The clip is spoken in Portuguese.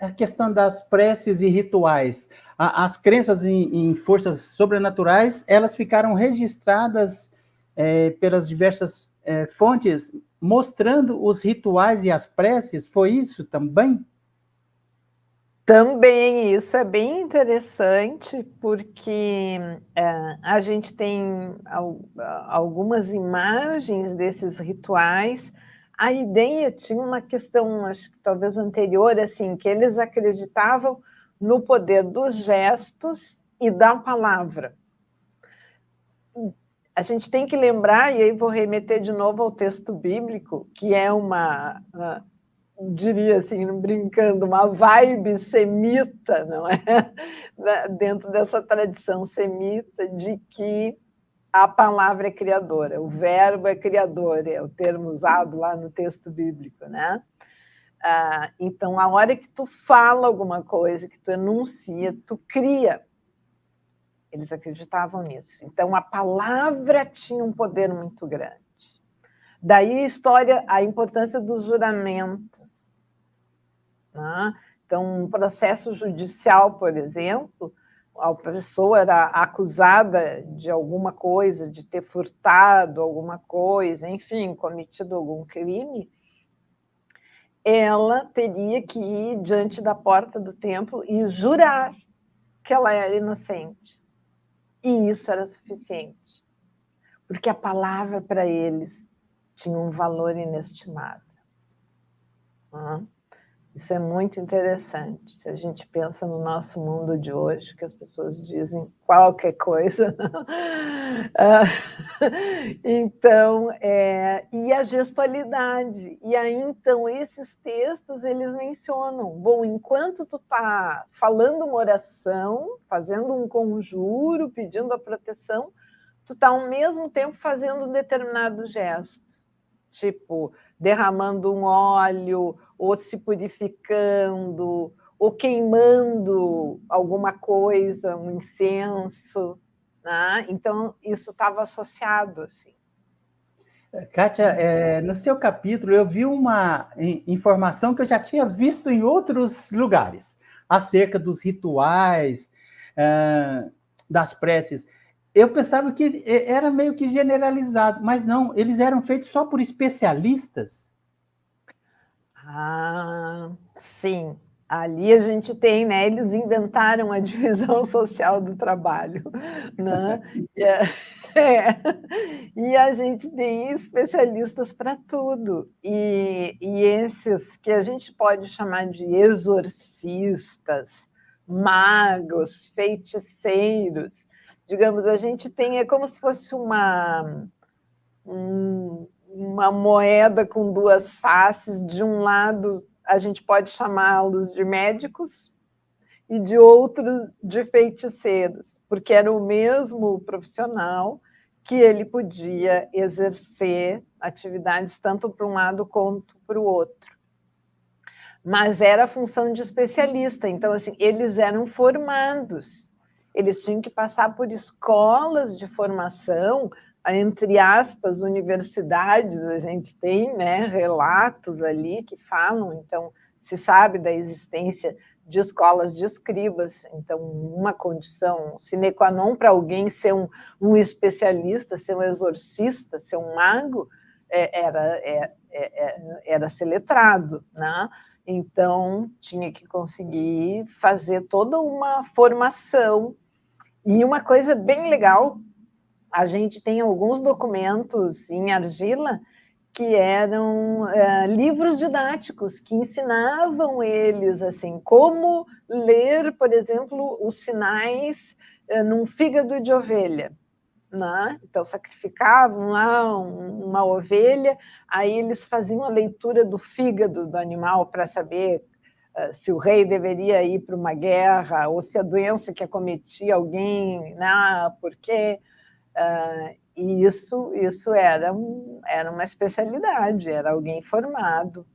A questão das preces e rituais, as crenças em forças sobrenaturais, elas ficaram registradas pelas diversas fontes, mostrando os rituais e as preces, foi isso também? Também, isso é bem interessante, porque a gente tem algumas imagens desses rituais. A ideia tinha uma questão, acho que talvez anterior, assim, que eles acreditavam no poder dos gestos e da palavra. A gente tem que lembrar, e aí vou remeter de novo ao texto bíblico, que é diria assim, brincando, uma vibe semita, não é? Dentro dessa tradição semita de que a palavra é criadora, o verbo é criador, é o termo usado lá no texto bíblico, né? Então, a hora que tu fala alguma coisa, que tu enuncia, tu cria. Eles acreditavam nisso. Então, a palavra tinha um poder muito grande. Daí a importância dos juramentos. Né? Então, um processo judicial, por exemplo, a pessoa era acusada de alguma coisa, de ter furtado alguma coisa, enfim, cometido algum crime, ela teria que ir diante da porta do templo e jurar que ela era inocente. E isso era suficiente, porque a palavra para eles tinha um valor inestimável. Isso é muito interessante. Se a gente pensa no nosso mundo de hoje, que as pessoas dizem qualquer coisa. Então, e a gestualidade. E aí, então, esses textos, eles mencionam, bom, enquanto tu está falando uma oração, fazendo um conjuro, pedindo a proteção, tu está ao mesmo tempo fazendo um determinado gesto. Tipo, derramando um óleo, ou se purificando, ou queimando alguma coisa, um incenso. Né? Então, isso estava associado. Assim. Kátia, no seu capítulo eu vi uma informação que eu já tinha visto em outros lugares, acerca dos rituais, das preces. Eu pensava que era meio que generalizado, mas não, eles eram feitos só por especialistas. Sim. Ali a gente tem, né? Eles inventaram a divisão social do trabalho, né? E a gente tem especialistas para tudo. E esses que a gente pode chamar de exorcistas, magos, feiticeiros, digamos, a gente tem, é como se fosse uma moeda com duas faces. De um lado, a gente pode chamá-los de médicos e de outro de feiticeiros, porque era o mesmo profissional que ele podia exercer atividades tanto para um lado quanto para o outro. Mas era a função de especialista, então, assim, eles eram formados, eles tinham que passar por escolas de formação, entre aspas, universidades. A gente tem, né, relatos ali que falam, então, se sabe da existência de escolas de escribas. Então, uma condição sine qua non para alguém ser um especialista, ser um exorcista, ser um mago, era ser letrado, né? Então, tinha que conseguir fazer toda uma formação. E uma coisa bem legal, a gente tem alguns documentos em argila que eram livros didáticos que ensinavam eles assim como ler, por exemplo, os sinais num fígado de ovelha. Né? Então, sacrificavam lá uma ovelha, aí eles faziam a leitura do fígado do animal para saber se o rei deveria ir para uma guerra, ou se a doença que acometia alguém, né? Porque e isso era uma especialidade, era alguém formado.